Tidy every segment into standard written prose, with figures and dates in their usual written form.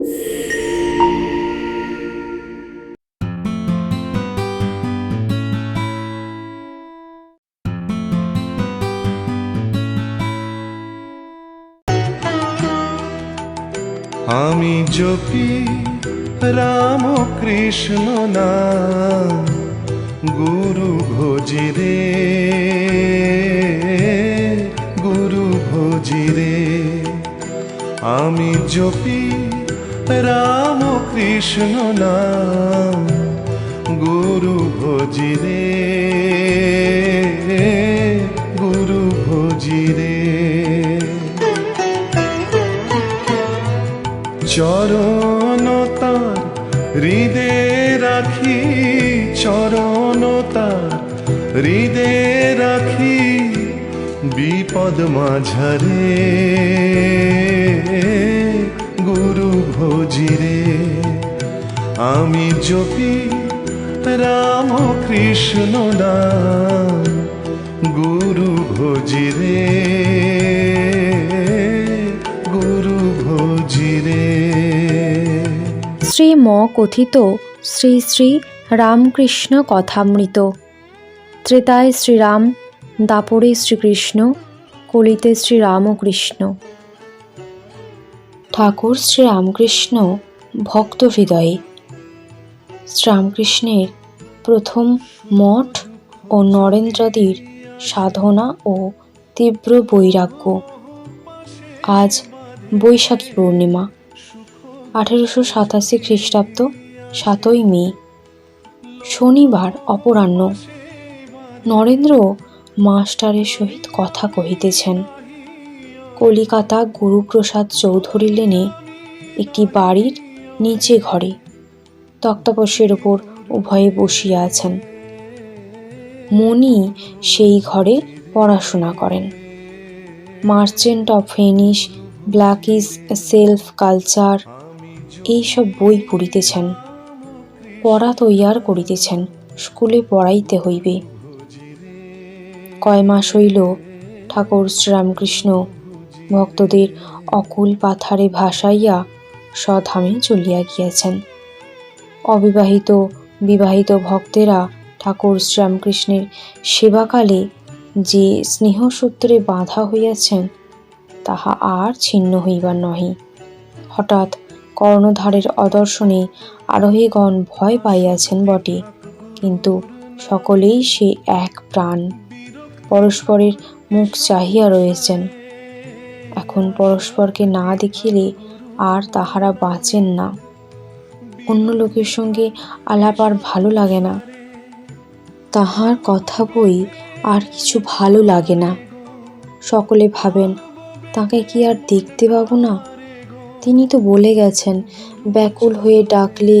আমি জপি রাম কৃষ্ণ নাম, গুরু ভোজি রে, গুরু ভোজি রে। আমি জপি রাম কৃষ্ণ নাম, গুরু ভোজি রে, গুরু ভোজি রে। চরণ তার হৃদে রাখি, চরণ তার হৃদে রাখি, বিপদ মাঝারে, গুরু ভোজি রে। আমি জপি রাম কৃষ্ণ নাম, গুরু ভোজি রে, গুরু ভোজি রে। শ্রীম কথিত শ্রী শ্রী রামকৃষ্ণ কথামৃত। ত্রেতায় শ্রীরাম, দাপরে শ্রীকৃষ্ণ, কলিতে শ্রীরামকৃষ্ণ। ঠাকুর শ্রীরামকৃষ্ণ ভক্ত হৃদয়ে। শ্রীরামকৃষ্ণের প্রথম মঠ ও নরেন্দ্রাদির সাধনা ও তীব্র বৈরাগ্য। আজ বৈশাখী পূর্ণিমা, 1887 খ্রিস্টাব্দ 7ই মে, শনিবার অপরাহ্ন। নরেন্দ্র মাস্টারের সহিত কথা কহিতেছেন। কলিকাতা গুরুপ্রসাদ চৌধুরী লেনে একটি বাড়ির নিচে ঘরে তক্তাপোশের ওপর উভয়ে বসিয়া আছেন। মণি সেই ঘরে পড়াশোনা করেন। Merchant of Venice, Blackie's self culture, এইসব বই পড়িতেছেন। পড়া তৈয়ার করিতেছেন, স্কুলে পড়াইতে হইবে। কয় মাস হইল ঠাকুর শ্রীরামকৃষ্ণ ভক্তদের অকুল পাথারে ভাসাইয়া স্বধামে চলিয়া গিয়াছেন। অবিবাহিত বিবাহিত ভক্তেরা ঠাকুর শ্রীরামকৃষ্ণের সেবাকালে যে স্নেহসূত্রে বাঁধা হইয়াছেন, তাহা আর ছিন্ন হইবার নহে। হঠাৎ কর্ণধারের অদর্শনে আরোহীগণ ভয় পাইয়াছেন বটে, কিন্তু সকলেই সে এক প্রাণ, পরস্পরের মুখ চাহিয়া রয়েছেন। এখন পরস্পরকে না দেখিলে আর তাহারা বাঁচেন না। অন্য লোকের সঙ্গে আলাপ আর ভালো লাগে না, তাহার কথা বই আর কিছু ভালো লাগে না। সকলে ভাবেন, তাকে কি আর দেখতে পাবো না? তিনি তো বলে গেছেন, ব্যাকুল হয়ে ডাকলে,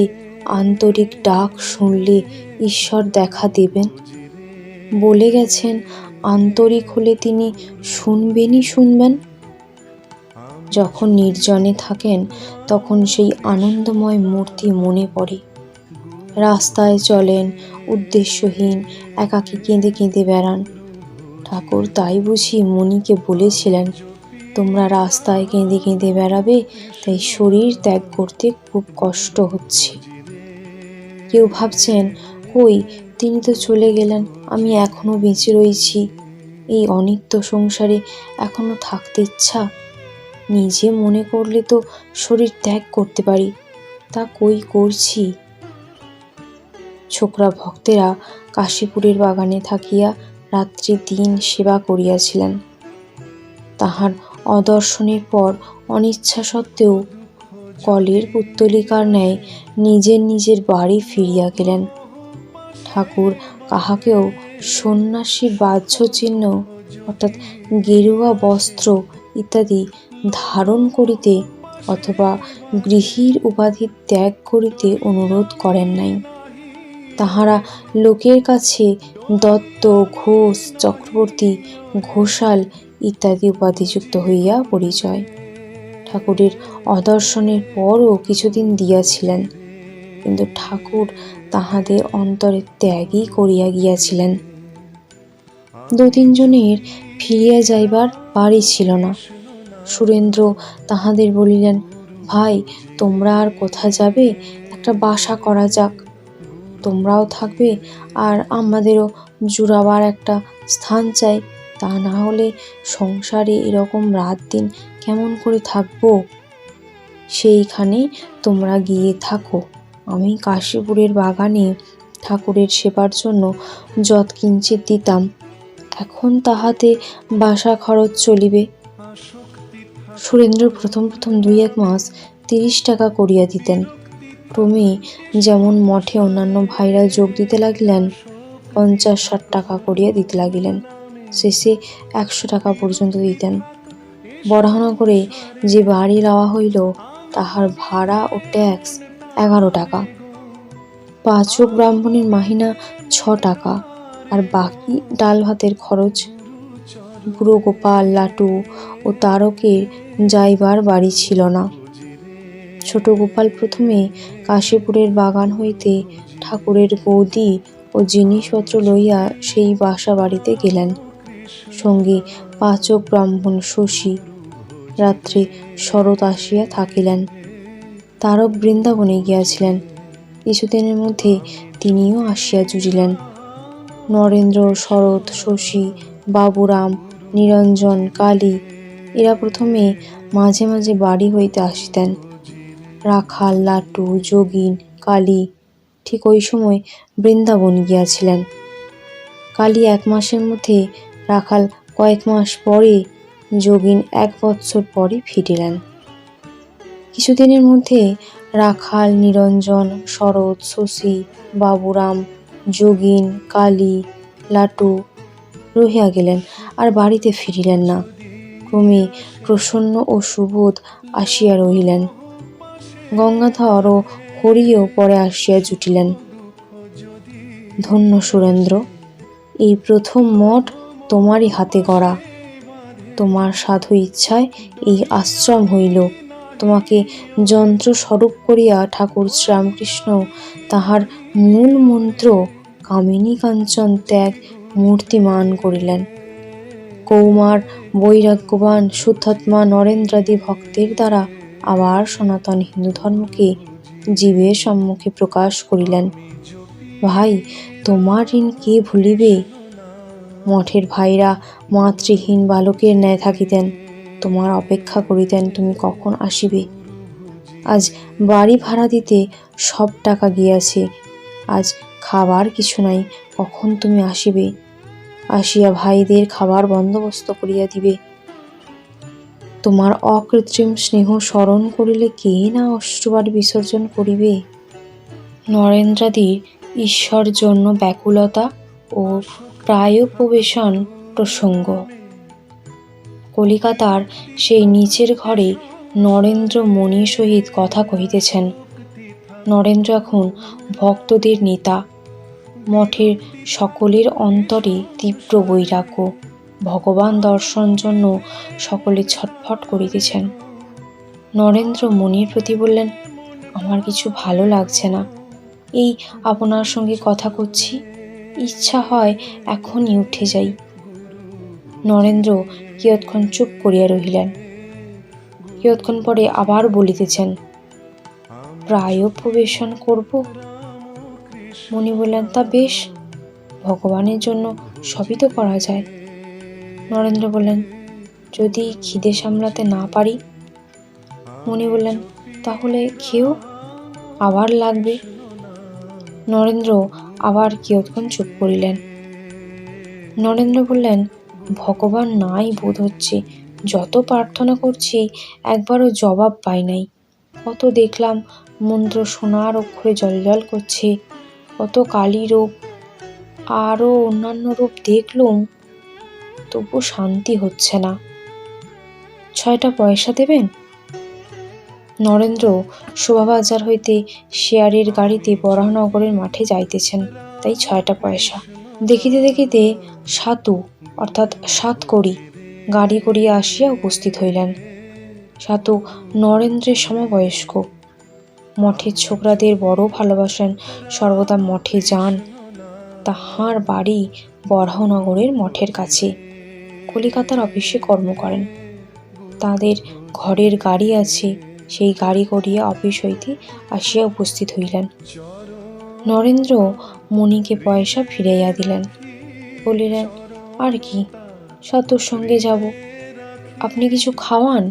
আন্তরিক ডাক শুনলে ঈশ্বর দেখা দেবেন। বলে গেছেন, আন্তরিক হলে তিনি শুনবেনই শুনবেন। যখন নির্জনে থাকেন, তখন সেই আনন্দময় মূর্তি মনে পড়ে। রাস্তায় চলেন, উদ্দেশ্যহীন, একাকী কেঁদে কেঁদে বেড়ান। ঠাকুর তাই বুঝি মণিকে বলেছিলেন, তোমরা রাস্তায় কেঁদে কেঁদে বেড়াবে, তাই শরীর ত্যাগ করতে খুব কষ্ট হচ্ছে। কেউ ভাবছেন, কই তিনি তো চলে গেলেন, আমি এখনো বেঁচে রয়েছি, এই অনিত্য সংসারে এখনো থাকতে ইচ্ছা। নিজে মনে করলে তো শরীর ত্যাগ করতে পারি, তা কই করছি। ছোকরা ভক্তেরা কাশীপুরের বাগানে থাকিয়া রাত্রি দিন সেবা করিয়াছিলেন। তাহার অদর্শনের পর অনিচ্ছা সত্ত্বেও কলের পুত্তলিকার ন্যায় নিজের নিজের বাড়ি ফিরিয়া গেলেন। ঠাকুর কাহাকেও সন্ন্যাসীর বাহ্য চিহ্ন অর্থাৎ গেরুয়া বস্ত্র ইত্যাদি ধারণ করিতে অথবা গৃহীর উপাধি ত্যাগ করিতে অনুরোধ করেন নাই। তাহারা লোকের কাছে দত্ত, ঘোষ, চক্রবর্তী, ঘোষাল ইত্যাদি উপাধিযুক্ত হইয়া পরিচয়। ঠাকুরের অদর্শনের পরও কিছুদিন দিয়াছিলেন, কিন্তু ঠাকুর তাহাদের অন্তরে ত্যাগই করিয়া গিয়াছিলেন। 2-3 জনের ফিরিয়া যাইবার বাড়ি ছিল না। সুরেন্দ্র তাহাদের বলিলেন, ভাই, তোমরা আর কোথা যাবে? একটা বাসা করা যাক, তোমরাও থাকবে আর আমাদেরও জুড়াবার একটা স্থান চাই। তা না হলে সংসারে এরকম রাত দিন কেমন করে থাকবো? সেইখানে তোমরা গিয়ে থাকো। আমি কাশীপুরের বাগানে ঠাকুরের সেবার জন্য যৎকিঞ্চিৎ দিতাম, এখন তাহাতে বাসা খরচ চলিবে। সুরেন্দ্র প্রথম 2-1 মাস 30 টাকা করিয়া দিতেন। ক্রমে যেমন মঠে অন্যান্য ভাইরা যোগ দিতে লাগিলেন, 50-60 টাকা করিয়া দিতে লাগিলেন, শেষে 100 টাকা পর্যন্ত দিতেন। বরাহনগরে যে বাড়ি লওয়া হইল, তাহার ভাড়া ও ট্যাক্স 11 টাকা, পাচক ব্রাহ্মণের মাহিনা 6 টাকা, আর বাকি ডাল ভাতের খরচ। বুড়ো গোপাল, লাটু ও তারকের যাইবার বাড়ি ছিল না। ছোট গোপাল প্রথমে কাশীপুরের বাগান হইতে ঠাকুরের গৌদি ও জিনিসপত্র লইয়া সেই বাসা বাড়িতে গেলেন। সঙ্গে পাচক ব্রাহ্মণ শশী। রাত্রে শরৎ আসিয়া থাকিলেন। তারক বৃন্দাবনে গিয়াছিলেন। কিছুদিনের মধ্যে তিনিও আসিয়া জুটিলেন। নরেন্দ্র, শরৎ, শশী, বাবুরাম, নিরঞ্জন, কালী এরা প্রথমে মাঝে মাঝে বাড়ি হইতে আসিতেন। রাখাল, লাটু, যোগিন, কালী ঠিক ওই সময় বৃন্দাবন গিয়াছিলেন। কালী 1 মাসের মধ্যে, রাখাল কয়েক মাস পরে, যোগিন 1 বৎসর পরে ফিরিলেন। কিছুদিনের মধ্যে রাখাল, নিরঞ্জন, শরৎ, শশী, বাবুরাম, যোগিন, কালী, লাটু রহিয়া গেলেন, আর বাড়িতে ফিরিলেন না। ক্রমে প্রসন্ন ও সুবোধ আসিয়া রহিলেন। গঙ্গাধর ও হরিও পরে আসিয়া জুটিলেন। ধন্য সুরেন্দ্র, এই প্রথম মঠ তোমারই হাতে গড়া। তোমার সাধু ইচ্ছায় এই আশ্রম হইল। তোমাকে যন্ত্র স্বরূপ করিয়া ঠাকুর শ্রীরামকৃষ্ণ তাহার মূল মন্ত্র কামিনী কাঞ্চন ত্যাগ মূর্তিমান করিলেন। কৌমার বৈরাগ্যবান শুদ্ধাত্মা নরেন্দ্রাদি ভক্তের দ্বারা আবার সনাতন হিন্দু ধর্মকে জীবের সম্মুখে প্রকাশ করিলেন। ভাই, তোমার ঋণ কে ভুলিবে? মঠের ভাইরা মাতৃহীন বালকের ন্যায় থাকিতেন, তোমার অপেক্ষা করিতেন তুমি কখন আসিবে। আজ বাড়ি ভাড়া দিতে সব টাকা গিয়াছে, আজ খাবার কিছু নাই, কখন তুমি আসিবে? আসিয়া ভাইদের খাবার বন্দোবস্ত করিয়া দিবে। তোমার অকৃত্রিম স্নেহ স্মরণ করিলে কে না অশ্রুবার বিসর্জন করিবে। নরেন্দ্রাদির ঈশ্বর জন্য ব্যাকুলতা ও প্রায়োপবেশন প্রসঙ্গ। কলিকাতার সেই নিচের ঘরে নরেন্দ্র মণির সহিত কথা কহিতেছেন। নরেন্দ্র এখন ভক্তদের নেতা। মঠের সকলের অন্তরে তীব্র বৈরাগ্য। ভগবান দর্শন জন্য সকলে ছটফট করিতেছেন। নরেন্দ্র মণির প্রতি বললেন, আমার কিছু ভালো লাগছে না, এই আপনার সঙ্গে কথা করছি, ইচ্ছা হয় এখনই উঠে যাই। নরেন্দ্র কিয়ৎক্ষণ চুপ করিয়া রহিলেন। কিয়ৎক্ষণ পরে আবার বলিতেছেন, প্রায়োপবেশন করব। মণি বললেন, তা বেশ, ভগবানের জন্য সবই তো করা যায়। নরেন্দ্র বললেন, যদি খিদে সামলাতে না পারি? মণি বললেন, তাহলে খেও, আবার লাগবে। নরেন্দ্র আবার কিয়ৎক্ষণ চুপ করিলেন। নরেন্দ্র বললেন, ভগবান নাই বোধ হচ্ছে, যত প্রার্থনা করছি একবারও জবাব পাই নাই। কত দেখলাম মন্ত্র সোনার অক্ষরে জলজল করছে, কত কালী রূপ আরও অন্যান্য রূপ দেখলুম, তবু শান্তি হচ্ছে না। 6টা পয়সা দেবেন? নরেন্দ্র শোভাবাজার হইতে শেয়ারের গাড়িতে বরাহনগরের মাঠে যাইতেছেন, তাই 6টা পয়সা। দেখিতে দেখিতে সাতু অর্থাৎ সাতকড়ি গাড়ি করিয়া আসিয়া উপস্থিত হইলেন। সাতু নরেন্দ্রের সমবয়স্ক। মঠের ছোকরাদের বড় ভালোবাসেন, সর্বদা মঠে যান। তাহার বাড়ি বরাহনগরের মঠের কাছে। কলিকাতার অফিসে কর্ম করেন। তাদের ঘরের গাড়ি আছে, সেই গাড়ি করিয়া অফিস হইতে আসিয়া উপস্থিত হইলেন। নরেন্দ্র মণিকে পয়সা ফিরাইয়া দিলেন, বলিলেন, আর কি, তোর সঙ্গে যাব, আপনি কিছু খাওয়ান।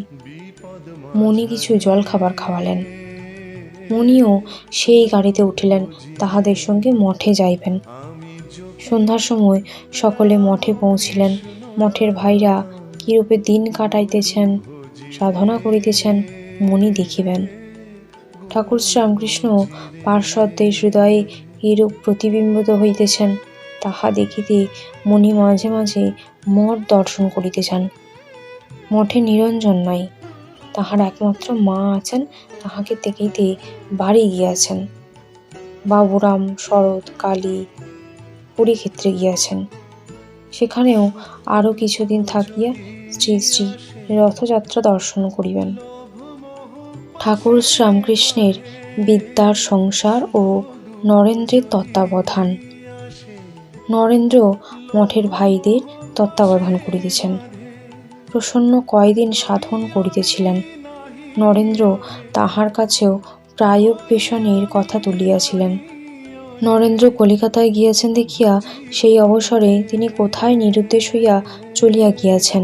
মণি কিছু জল খাবার খাওয়ালেন। মণিও সেই গাড়িতে উঠিলেন, তাহাদের সঙ্গে মঠে যাইবেন। সন্ধ্যার সময় সকলে মঠে পৌঁছিলেন। মঠের ভাইরা কিরূপে দিন কাটাইতেছেন, সাধনা করিতেছেন, মণি দেখিবেন। ঠাকুর শ্রীরামকৃষ্ণ পার্শ্বদের হৃদয়ে এইরূপ প্রতিবিম্বিত হইতেছেন, তাহা দেখিতে মণি মাঝে মাঝে মঠ দর্শন করিতে চান। মঠে নিরঞ্জন নাই, তাহার একমাত্র মা আছেন, তাহাকে দেখিতে বাড়ি গিয়াছেন। বাবুরাম, শরৎ, কালী পুরীক্ষেত্রে গিয়াছেন। সেখানেও আরও কিছুদিন থাকিয়া শ্রী শ্রী রথযাত্রা দর্শন করিবেন। ঠাকুর শ্রীরামকৃষ্ণের বিদ্যার সংসার ও নরেন্দ্রের তত্ত্বাবধান। নরেন্দ্র মঠের ভাইদের তত্ত্বাবধান করিতেছেন। প্রসন্ন কয়দিন সাধন করিতেছিলেন। নরেন্দ্র তাহার কাছেও প্রায়োপবেশনের কথা তুলিয়াছিলেন। নরেন্দ্র কলিকাতায় গিয়াছেন দেখিয়া সেই অবসরে তিনি কোথায় নিরুদ্দেশ হইয়া চলিয়া গিয়াছেন।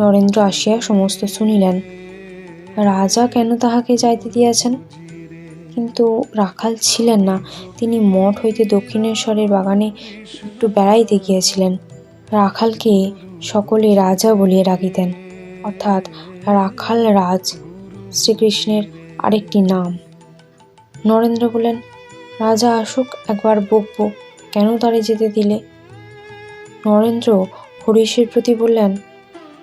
নরেন্দ্র আসিয়া সমস্ত শুনিলেন। রাজা কেন তাহাকে যাইতে দিয়াছেন? কিন্তু রাখাল ছিলেন না, তিনি মঠ হইতে দক্ষিণেশ্বরের বাগানে একটু বেড়াইতে গিয়াছিলেন। রাখালকে সকলে রাজা বলিয়া ডাকিতেন, অর্থাৎ রাখাল রাজ শ্রীকৃষ্ণের আরেকটি নাম। নরেন্দ্র বললেন, রাজা আসুক, একবার বকব, কেন তারে যেতে দিলে? নরেন্দ্র হরিশের প্রতি বললেন,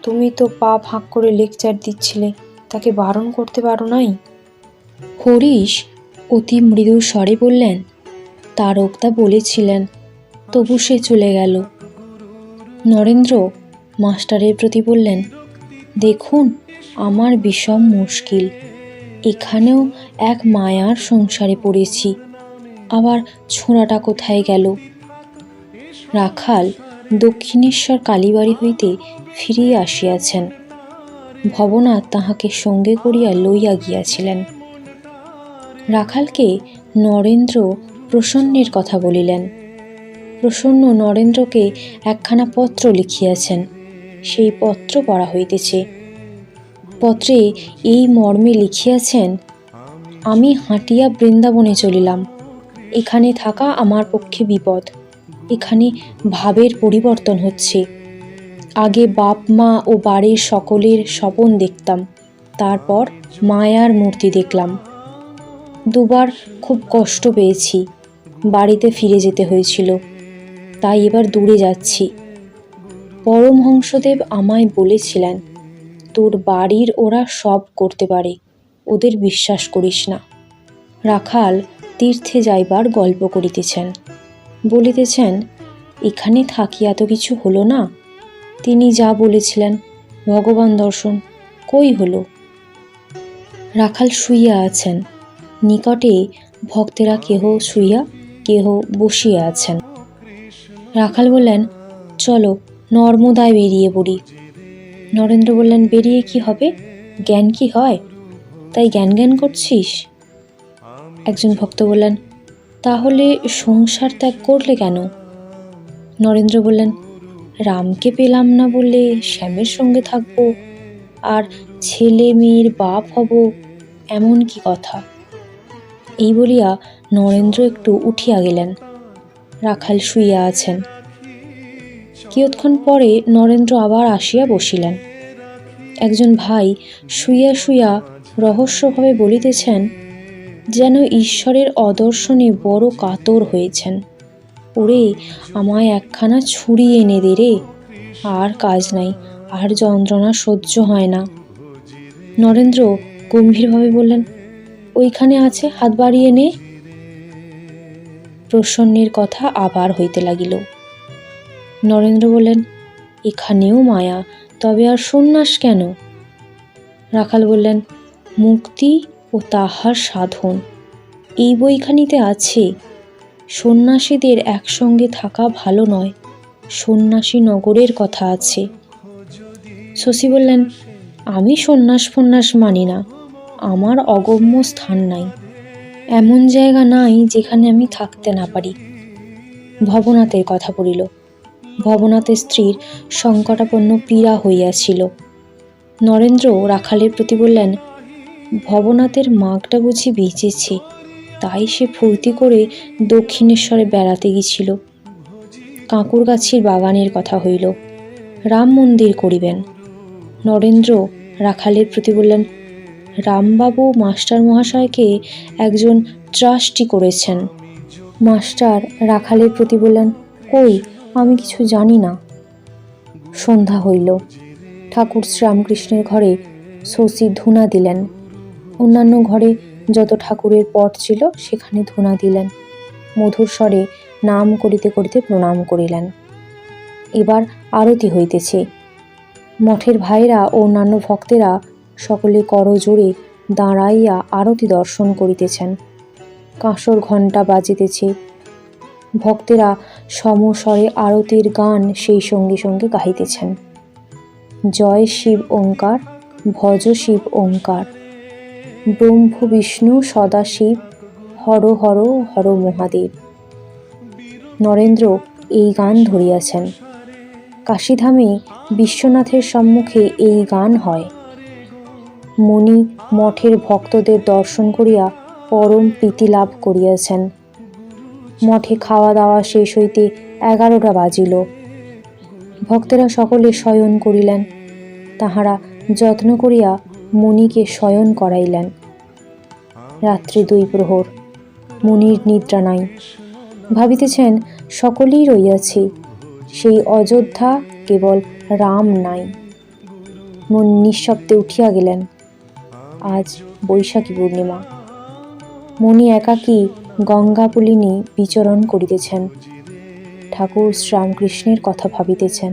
তুমি তো পা ফাঁক করে লেকচার দিচ্ছিলে, তাকে বারণ করতে পারো নাই? হরিশ অতি মৃদু স্বরে বললেন, তারকদা বলেছিলেন, তবু সে চলে গেল। নরেন্দ্র মাস্টারের প্রতি বললেন, দেখুন, আমার বিষম মুশকিল, এখানেও এক মায়ার সংসারে পড়েছি, আবার ছোঁড়াটা কোথায় গেল? রাখাল দক্ষিণেশ্বর কালীবাড়ি হইতে ফিরিয়া আসিয়াছেন। ভবনাথ তাহাকে সঙ্গে করিয়া লইয়া গিয়াছিলেন। রাখালকে নরেন্দ্র প্রসন্নের কথা বলিলেন। প্রসন্ন নরেন্দ্রকে একখানা পত্র লিখিয়াছেন, সেই পত্র পড়া হইতেছে। পত্রে এই মর্মে লিখিয়াছেন, আমি হাঁটিয়া বৃন্দাবনে চলিলাম, এখানে থাকা আমার পক্ষে বিপদ, এখানে ভাবের পরিবর্তন হচ্ছে। আগে বাপ মা ও বাড়ির সকলের স্বপন দেখতাম, তারপর মায়ার মূর্তি দেখলাম। দুবার খুব কষ্ট পেয়েছি, বাড়িতে ফিরে যেতে হয়েছিল, তাই এবার দূরে যাচ্ছি। পরমহংসদেব আমায় বলেছিলেন, তোর বাড়ির ওরা সব করতে পারে, ওদের বিশ্বাস করিস না। রাখাল তীর্থে যাইবার গল্প করিতেছেন, বলিতেছেন, এখানে থাকিয়া তো কিছু হলো না, তিনি যা বলেছিলেন ভগবান দর্শন কই হলো? রাখাল শুইয়া আছেন, নিকটে ভক্তেরা কেহ শুইয়া কেহ বসিয়া আছেন। রাখাল বললেন, চলো নর্মদায় বেরিয়ে পড়ি। নরেন্দ্র বললেন, বেরিয়ে কি হবে, জ্ঞান কি হয়, তাই জ্ঞান জ্ঞান করছিস? একজন ভক্ত বললেন, তাহলে সংসার ত্যাগ করলে কেন? নরেন্দ্র বললেন, রামকে পেলাম না বলে শ্যামের সঙ্গে থাকবো, আর ছেলে মেয়ের বাপ হব, এমন কি কথা? এই বলিয়া নরেন্দ্র একটু উঠিয়া গেলেন। রাখাল শুইয়া আছেন। কিয়ৎক্ষণ পরে নরেন্দ্র আবার আসিয়া বসিলেন। একজন ভাই শুইয়া শুইয়া রহস্যভাবে বলিতেছেন, যেন ঈশ্বরের অদর্শনে বড় কাতর হয়েছেন। ওরে, আমায় একখানা ছুরি এনে দে রে, আর কাজ নাই, আর যন্ত্রণা সহ্য হয় না। নরেন্দ্র গম্ভীরভাবে বললেন, ওইখানে আছে, হাত বাড়িয়ে নে। প্রসন্নের কথা আবার হইতে লাগিল। নরেন্দ্র বললেন, এখানেও মায়া, তবে আর সন্ন্যাস কেন? রাখাল বললেন, মুক্তি ও তাহার সাধন এই বইখানিতে আছে। সন্ন্যাসীদের একসঙ্গে থাকা ভালো নয়, সন্ন্যাসী নগরের কথা আছে। শশী বললেন, আমি সন্ন্যাস ফন্যাস মানি না, আমার অগম্য স্থান নাই, এমন জায়গা নাই যেখানে আমি থাকতে না পারি। ভবনাথের কথা পড়িল। ভবনাথের স্ত্রীর সংকটাপন্ন পীড়া হইয়াছিল। নরেন্দ্র রাখালের প্রতি বললেন, ভবনাথের মাগটা বুঝি বেঁচেছে, তাই সে ফুর্তি করে দক্ষিণেশ্বরে বেড়াতে গিয়েছিল। কাঁকুরগাছির বাগানের কথা হইল, রাম মন্দির করিবেন। নরেন্দ্র রাখালের প্রতি বললেন, রামবাবু মাস্টার মহাশয়কে একজন ট্রাস্টি করেছেন। মাস্টার রাখালের প্রতি বললেন, কই, আমি কিছু জানি না। সন্ধ্যা হইল। ঠাকুর শ্রীরামকৃষ্ণের ঘরে শশী ধূনা দিলেন। অন্যান্য ঘরে যত ঠাকুরের পট ছিল সেখানে ধূনা দিলেন। মধুর স্বরে নাম করিতে করিতে প্রণাম করিলেন। এবার আরতি হইতেছে। মঠের ভাইরা ও অন্যান্য ভক্তেরা সকলে করজোড়ে দাঁড়াইয়া আরতি দর্শন করিতেছেন। কাঁসর ঘণ্টা বাজিতেছে। ভক্তেরা সমস্বরে আরতির গান সেই সঙ্গে সঙ্গে গাহিতেছেন। জয় শিব ওঙ্কার, ভজ শিব ওঙ্কার, ব্রহ্ম বিষ্ণু সদাশিব, হর হর হর মহাদেব। নরেন্দ্র এই গান ধরিয়াছেন। কাশীধামে বিশ্বনাথের সম্মুখে এই গান হয়। মণি মঠের ভক্তদের দর্শন করিয়া পরম প্রীতি লাভ করিয়াছেন। মঠে খাওয়া দাওয়া শেষ হইতে 11টা বাজিল। ভক্তেরা সকলে শয়ন করিলেন। তাহারা যত্ন করিয়া মণিকে শয়ন করাইলেন। রাত্রি 2 প্রহর। মণির নিদ্রা নাই। ভাবিতেছেন সকলেই রইয়াছি, সেই অযোধ্যা, কেবল রাম নাই। মণি নিঃশব্দে উঠিয়া গেলেন। আজ বৈশাখী পূর্ণিমা। মণি একাকী গঙ্গাপুলিনী বিচরণ করিতেছেন। ঠাকুর শ্রীরামকৃষ্ণের কথা ভাবিতেছেন।